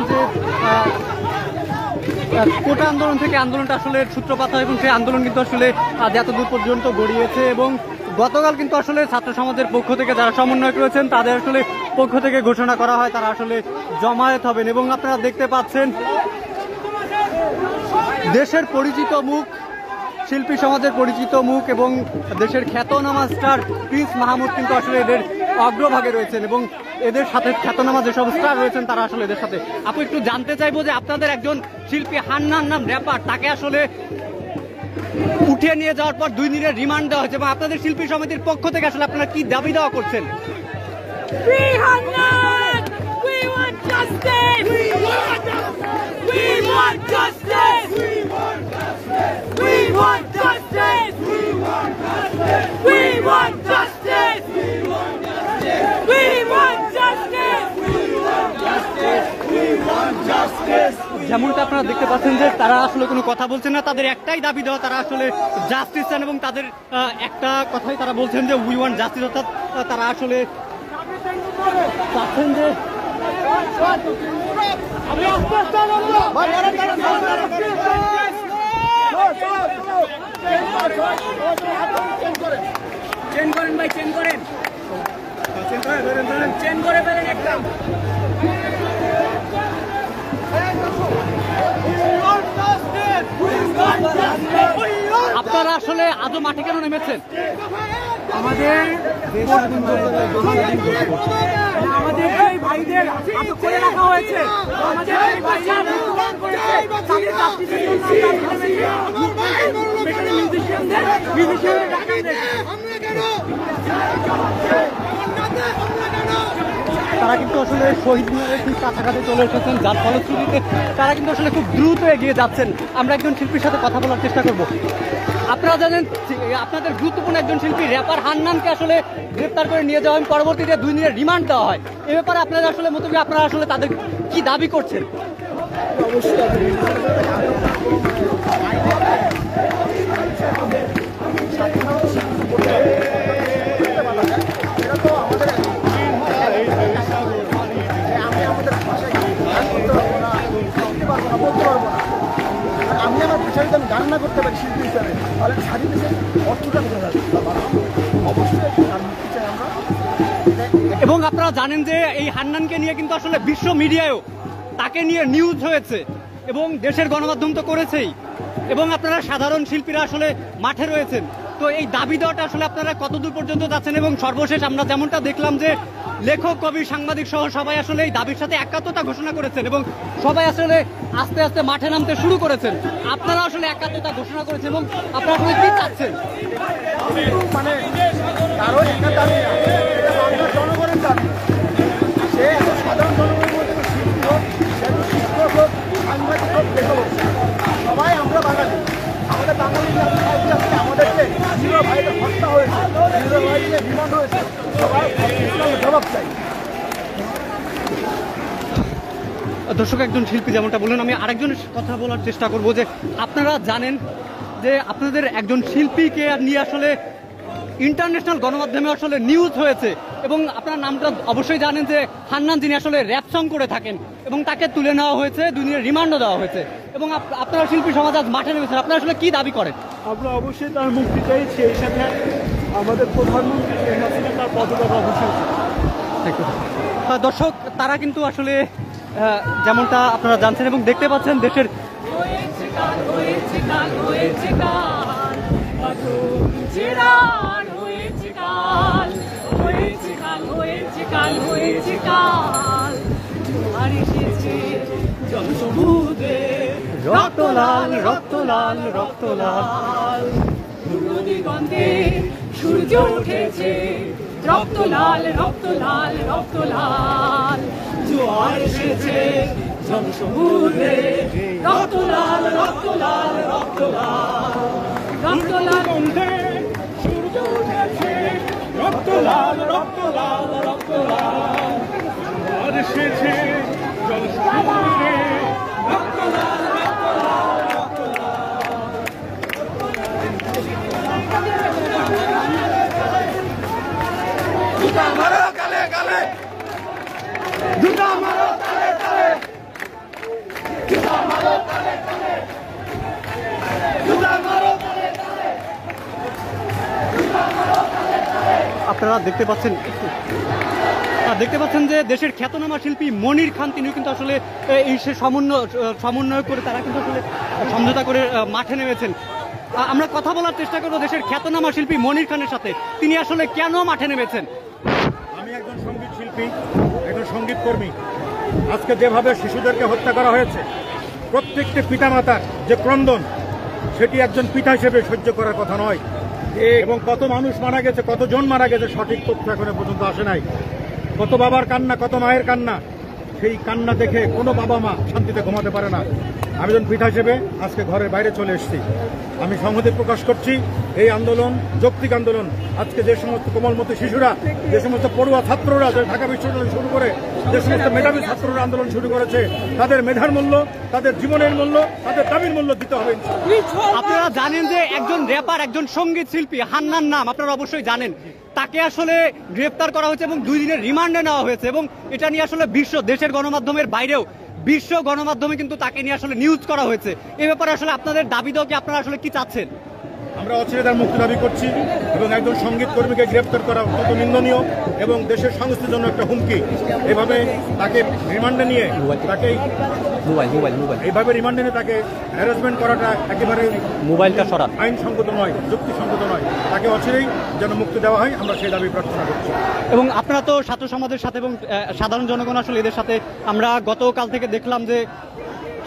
যে কোটা আন্দোলন থেকে আন্দোলনটা আসলে সূত্রপাত হয় এবং সেই আন্দোলন কিন্তু আসলে এতদূর পর্যন্ত গড়িয়েছে এবং গতকাল কিন্তু আসলে ছাত্র সমাজের পক্ষ থেকে যারা সমন্বয়ক রয়েছেন তাদের আসলে পক্ষ থেকে ঘোষণা করা হয় তারা আসলে জমায়েত হবেন এবং আপনারা দেখতে পাচ্ছেন দেশের পরিচিত মুখ, শিল্পী সমাজের পরিচিত মুখ এবং দেশের খ্যাতনামা স্টার প্রিন্স মাহমুদ কিন্তু আসলে এদের অগ্রভাগে রয়েছেন এবং এদের সাথে খ্যাতনামা যেসব স্টার রয়েছেন তারা আসলে এদের সাথে। আপু একটু জানতে চাইবো যে আপনাদের একজন শিল্পী হান্নান নাম র্যাপার, তাকে আসলে উঠিয়ে নিয়ে যাওয়ার পর 2 দিনের রিমান্ড দেওয়া হয়েছে এবং আপনাদের শিল্পী সমিতির পক্ষ থেকে আসলে আপনারা কি দাবি দেওয়া করছেন? যেমনটা আপনারা দেখতে পাচ্ছেন যে তারা আসলে কোনো কথা বলছেন না, তাদের একটাই দাবি দেওয়া, তারা আসলে জাস্টিস চান এবং তাদের একটা কথাই তারা বলছেন যে উই ওয়ান্ট জাস্টিস, অর্থাৎ তারা আসলে চাচ্ছেন যে চেন করেন ভাই, চেন করেন, চেন করে ফেলেন একদম। আপনারা আসলে আজও মাঠে কেন নেমেছেন? আমাদের আমাদের এই ভাইদের আটক করে রাখা হয়েছে, আমাদের এই ভাইরা মৃত্যুবরণ করেছে, তাদের জাস্টিসের জন্য মিউজিশিয়ানদের ডাকা দিয়েছে। তারা কিন্তু আসলে শহীদ মিনারের ঠিক কাছাকাছি চলে এসেছেন, যার ফলশ্রুতিতে তারা কিন্তু আসলে খুব দ্রুত এগিয়ে যাচ্ছেন। আমরা একজন শিল্পীর সাথে কথা বলার চেষ্টা করব। আপনারা জানেন আপনাদের গুরুত্বপূর্ণ একজন শিল্পী র্যাপার হান্নানকে আসলে গ্রেপ্তার করে নিয়ে যাওয়া হয়, পরবর্তীতে 2 দিনের রিমান্ড দেওয়া হয়। এ ব্যাপারে আপনারা আসলে মতবি আপনারা আসলে তাদের কি দাবি করছেন? আমি আমার বিষয়ে যদি গান না করতে পারি শিল্পী হিসাবে, তাহলে স্বাধীন দেশের অর্থটা কোথায় যাবে? অবশ্যই চাই আমরা। এবং আপনারা জানেন যে এই হান্নানকে নিয়ে কিন্তু আসলে বিশ্ব মিডিয়ায়ও তাকে নিয়ে নিউজ হয়েছে এবং দেশের গণমাধ্যম তো করেছেই, এবং আপনারা সাধারণ শিল্পীরা আসলে মাঠে রয়েছেন। তো এই দাবি দেওয়াটা আসলে আপনারা কতদূর পর্যন্ত যাচ্ছেন? এবং সর্বশেষ আমরা যেমনটা দেখলাম যে লেখক, কবি, সাংবাদিক সহ সবাই আসলে এই দাবির সাথে একাত্মতা ঘোষণা করেছেন এবং সবাই আসলে আস্তে আস্তে মাঠে নামতে শুরু করেছেন। আপনারা আসলে একাত্মতা ঘোষণা করেছেন এবং আপনারা আসলে কি চাচ্ছেন? মানে কারো একটা দাবি না, এটা বাংলার জনগণের দাবি। সে এখন সাধারণ জনগণের মধ্যে শিল্পী হোক, সে শিক্ষক হোক, সাংবাদিক হোক, লেখক হোক, সবাই আমরা বাঙালি। আমাদের বাঙালি জাতি আমাদেরকে জিরো ভাইতে হত্যা হয়েছে, জিরো ভাইতে রিমান্ড হয়েছে, সবাই জবাব চাই। দর্শক, একজন শিল্পী যেমনটা বললেন, আমি আরেকজনের কথা বলার চেষ্টা করব যে আপনারা জানেন যে আপনাদের একজন শিল্পীকে নিয়ে আসলে ইন্টারন্যাশনাল গণমাধ্যমে আসলে নিউজ হয়েছে এবং আপনার নামটা অবশ্যই জানেন যে হান্নান, যিনি আসলে র্যাপ সং করে থাকেন এবং তাকে তুলে নেওয়া হয়েছে, 2 দিনের রিমান্ডও দেওয়া হয়েছে এবং আপনারা শিল্পী সমাজ আজ মাঠে নেমেছেন। আপনারা আসলে কি দাবি করেন? আমরা অবশ্যই তার মুক্তি চাই, সেই সাথে আমাদের প্রধানমন্ত্রী শেখ হাসিনা তার পদত্যাগ অবশ্যই। দর্শক, তারা কিন্তু আসলে যেমনটা আপনারা জানছেন এবং দেখতে পাচ্ছেন দেশের রক্ত লাল, রক্ত লাল, রক্ত লাল, দিগন্তে সূর্য উঠেছে, রক্ত লাল, রক্ত লাল, রক্ত লাল, জোয়ার এসেছে জনসমুদ্রে, রক্ত লাল, রক্ত লাল, রক্ত লাল, রক্ত লাল, সূর্য উঠেছে, রক্ত লাল, রক্ত লাল, রক্ত লাল, জোয়ার এসেছে জনসমুদ্রে, রক্ত লাল, রক্ত লাল, রক্ত লাল। জুতা মারো কালে কালে, জুতা মারো কালে কালে, জুতা মারো কালে কালে, জুতা মারো কালে কালে, জুতা মারো কালে কালে। আপনারা দেখতে পাচ্ছেন যে দেশের খ্যাতনামা শিল্পী মনির খান, তিনিও কিন্তু আসলে এই সমন্বয় করে তারা কিন্তু আসলে সমঝোতা করে মাঠে নেমেছেন। আমরা কথা বলার চেষ্টা করবো দেশের খ্যাতনামা শিল্পী মনির খানের সাথে, তিনি আসলে কেন মাঠে নেমেছেন। আমি একজন সঙ্গীত শিল্পী, একজন সঙ্গীত কর্মী। আজকে যেভাবে শিশুদেরকে হত্যা করা হয়েছে, প্রত্যেকটি পিতামাতার যে ক্রন্দন, সেটি একজন পিতা হিসেবে সহ্য করার কথা নয়। এবং কত মানুষ মারা গেছে, কতজন মারা গেছে, সঠিক তথ্য এখনো পর্যন্ত আসে নাই। কত বাবার কান্না, কত মায়ের কান্না, সেই কান্না দেখে কোনো বাবা মা শান্তিতে ঘুমাতে পারে না। আমি একজন পিতা হিসেবে আজকে ঘরের বাইরে চলে এসেছি। আমি সংহতি প্রকাশ করছি। এই আন্দোলন যৌক্তিক আন্দোলন। আজকে যে সমস্ত কোমলমতি শিশুরা, যে সমস্ত পড়ুয়া ছাত্ররা, যে ঢাকা বিশ্ববিদ্যালয় শুরু করে যে সমস্ত মেধাবী ছাত্ররা আন্দোলন শুরু করেছে, তাদের মেধার মূল্য, তাদের জীবনের মূল্য, তাদের দাবির মূল্য দিতে হবে। আপনারা জানেন যে একজন র্যাপার, একজন সঙ্গীত শিল্পী হান্নান নাম আপনারা অবশ্যই জানেন, তাকে আসলে গ্রেফতার করা হয়েছে এবং 2 দিনের রিমান্ডে নেওয়া হয়েছে এবং এটা নিয়ে আসলে দেশের গণমাধ্যমের বাইরেও বিশ্ব গণমাধ্যমে কিন্তু তাকে নিয়ে আসলে নিউজ করা হয়েছে। এ ব্যাপারে আসলে আপনাদের দাবি দাও কি, আপনারা আসলে কি চাচ্ছেন? আমরা অচিরে তার মুক্তি দাবি করছি এবং একজন সঙ্গীত কর্মীকে গ্রেপ্তার করা অত্যন্ত নিন্দনীয় এবং দেশের সংস্কৃতির জন্য একটা হুমকি। এভাবে তাকে রিমান্ডে নিয়ে তাকে এইভাবে রিমান্ডে নিয়ে তাকে হ্যারাসমেন্ট করাটা একেবারে মোবাইলটা সরান, আইনসঙ্গত নয়, যুক্তিসঙ্গত নয়। তাকে অচিরেই যেন মুক্তি দেওয়া হয়, আমরা সেই দাবি প্রার্থনা করছি। এবং আপনারা তো ছাত্র সমাজের সাথে এবং সাধারণ জনগণ আসলে এদের সাথে, আমরা গতকাল থেকে দেখলাম যে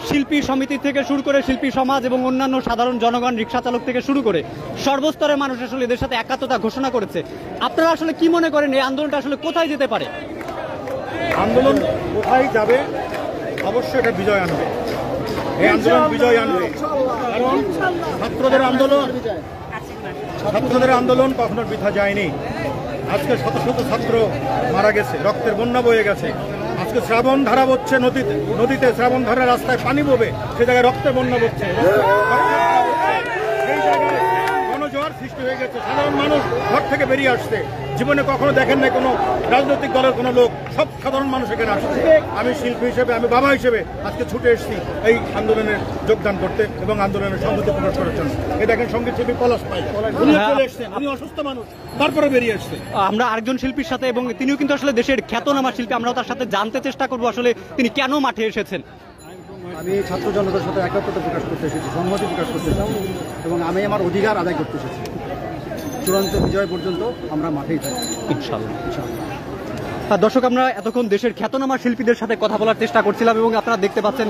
শিল্পী সমিতি থেকে শুরু করে শিল্পী সমাজ এবং অন্যান্য সাধারণ জনগণ, রিক্সা চালক থেকে শুরু করে সর্বস্তরের মানুষ আসলে এদের সাথে একাত্মতা ঘোষণা করেছে। আপনারা আসলে কি মনে করেন এই আন্দোলনটা আসলে কোথায় যেতে পারে? আন্দোলন কোথায় যাবে? অবশ্যই এটা বিজয় আনবে। এই আন্দোলন বিজয় আনবে, কারণ ছাত্রদের আন্দোলন কখনো বৃথা যায়নি। আজকে শত শত ছাত্র মারা গেছে, রক্তের বন্যা বয়ে গেছে। আজকে শ্রাবণ ধারা বচ্ছে নদীতে শ্রাবণ ধারা রাস্তায় পানি ববে, সে জায়গায় রক্তের বন্যা বচ্ছে, সেই জায়গায় গণজোয়ার সৃষ্টি হয়ে গেছে। সাধারণ মানুষ ঘর থেকে বেরিয়ে আসছে, জীবনে কখনো দেখেন না কোনো রাজনৈতিক দলের কোনো লোক, সব সাধারণ মানুষ এখানে আসছে। আমি শিল্পী হিসেবে, আমি বাবা হিসেবে আজকে ছুটে এসেছি এই আন্দোলনে যোগদান করতে এবং আন্দোলনের সংহতি প্রকাশ করার জন্য। এই দেখেন সঙ্গীত শিল্পী পলাশ পাই, উনি চলে এসছেন, উনি অসুস্থ মানুষ, তারপরে বেরিয়ে এসছে। আমরা আরেকজন শিল্পীর সাথে, এবং তিনিও কিন্তু আসলে দেশের খ্যাতনামা শিল্পী, আমরাও তার সাথে জানতে চেষ্টা করবো আসলে তিনি কেন মাঠে এসেছেন। আমি ছাত্র জনতার সাথে একাত্মতা প্রকাশ করতে এসেছি, সংহতি প্রকাশ করতে এসেছি এবং আমি আমার অধিকার আদায় করতে এসেছি। চূড়ান্ত বিজয় পর্যন্ত আমরা মাঠেই থাকি ইনশাআল্লাহ। দর্শক, আমরা এতক্ষণ দেশের খ্যাতনামা শিল্পীদের সাথে কথা বলার চেষ্টা করছিলাম এবং আপনারা দেখতে পাচ্ছেন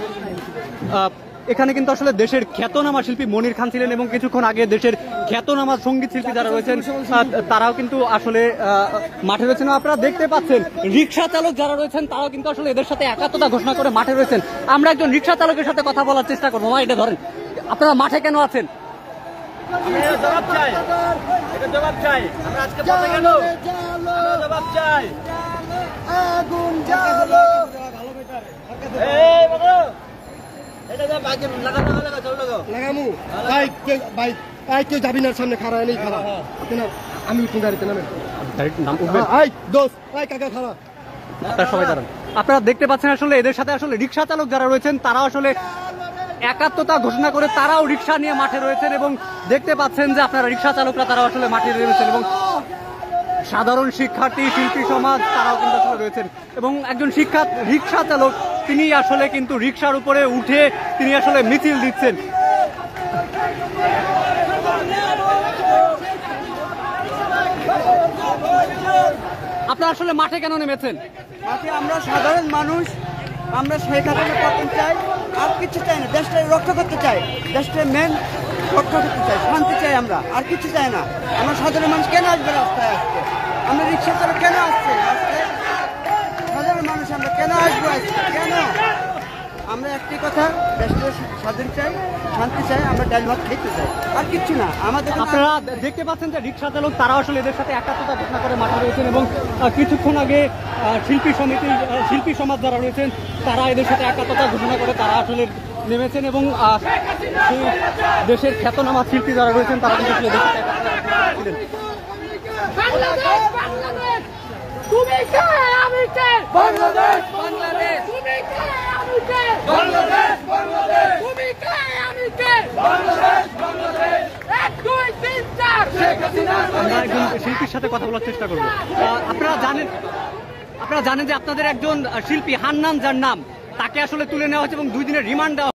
এখানে কিন্তু আসলে দেশের খ্যাতনামা শিল্পী মনির খান ছিলেন এবং কিছুক্ষণ আগে দেশের খ্যাতনামা সঙ্গীত শিল্পী যারা রয়েছেন তারাও কিন্তু আসলে মাঠে রয়েছেন। আপনারা দেখতে পাচ্ছেন রিক্সা চালক যারা রয়েছেন তারাও কিন্তু আসলে এদের সাথে একাত্মতা ঘোষণা করে মাঠে রয়েছেন। আমরা একজন রিক্সা চালকের সাথে কথা বলার চেষ্টা করবো। এটা ধরেন, আপনারা মাঠে কেন আছেন? কেউ যাবি না, সামনে খারাপ নেই, খারাপ আমি উঠুন গাড়িতে নামে সবাই দাঁড়ান। আপনারা দেখতে পাচ্ছেন আসলে এদের সাথে আসলে রিক্সা চালক যারা রয়েছেন তারা আসলে একাত্মতা ঘোষণা করে তারাও রিক্সা নিয়ে মাঠে রয়েছেন এবং দেখতে পাচ্ছেন যে আপনারা রিক্সা চালকরা তারা আসলে মাঠে রয়েছেন এবং সাধারণ শিক্ষার্থী, শিল্পী সমাজ তারাও কিন্তু আসলে রয়েছেন এবং একজন রিক্সা চালক তিনি আসলে কিন্তু রিক্সার উপরে উঠে তিনি আসলে মিছিল দিচ্ছেন। আপনারা আসলে মাঠে কেন নেমেছেন? মাঠে আমরা সাধারণ মানুষ, আমরা শেখ হাসিনার পতন চাই, আর কিছু চাই না। দেশটা রক্ষা করতে চাই, দেশটা মেন রক্ষা করতে চাই, শান্তি চাই আমরা, আর কিছু চাই না। আমরা সাধারণ মানুষ কেন আসবে রাস্তায়? আসছে আমরা রিক্সা চালক কেন আসছে রাস্তায়? সাধারণ মানুষ আমরা কেন আসবো আজকে? কেন? আমরা একটি কথা, দেশটা স্বাধীন চাই, শান্তি চাই, আমরা ডাল ভাত খেতে চাই, আর কিচ্ছু না আমাদের। আপনারা দেখতে পাচ্ছেন যে রিক্সা চালক তারা আসলে এদের সাথে একাত্মতা ঘোষণা করে মাঠে রয়েছেন এবং কিছুক্ষণ আগে শিল্পী সমিতি, শিল্পী সমাজ যারা রয়েছেন তারা এদের সাথে একাত্মতা ঘোষণা করে তারা আসলে নেমেছেন এবং সেই দেশের খ্যাতনামা শিল্পী যারা রয়েছেন তারা কিন্তু আসলে এদের সাথে একাত্মতা ছিলেন। তুমি কে আমি কে বাংলাদেশ বাংলাদেশ তুমি কে আমি কে বাংলাদেশ বাংলাদেশ তুমি কে আমি কে বাংলাদেশ বাংলাদেশ 1 2 3 4 শেখ হাসিনা। আমরা একজন শিল্পীর সাথে কথা বলার চেষ্টা করব। আপনারা জানেন যে আপনাদের একজন শিল্পী হান্নান যার নাম, তাকে আসলে তুলে নেওয়া হয়েছে এবং 2 দিনের রিমান্ড দেওয়া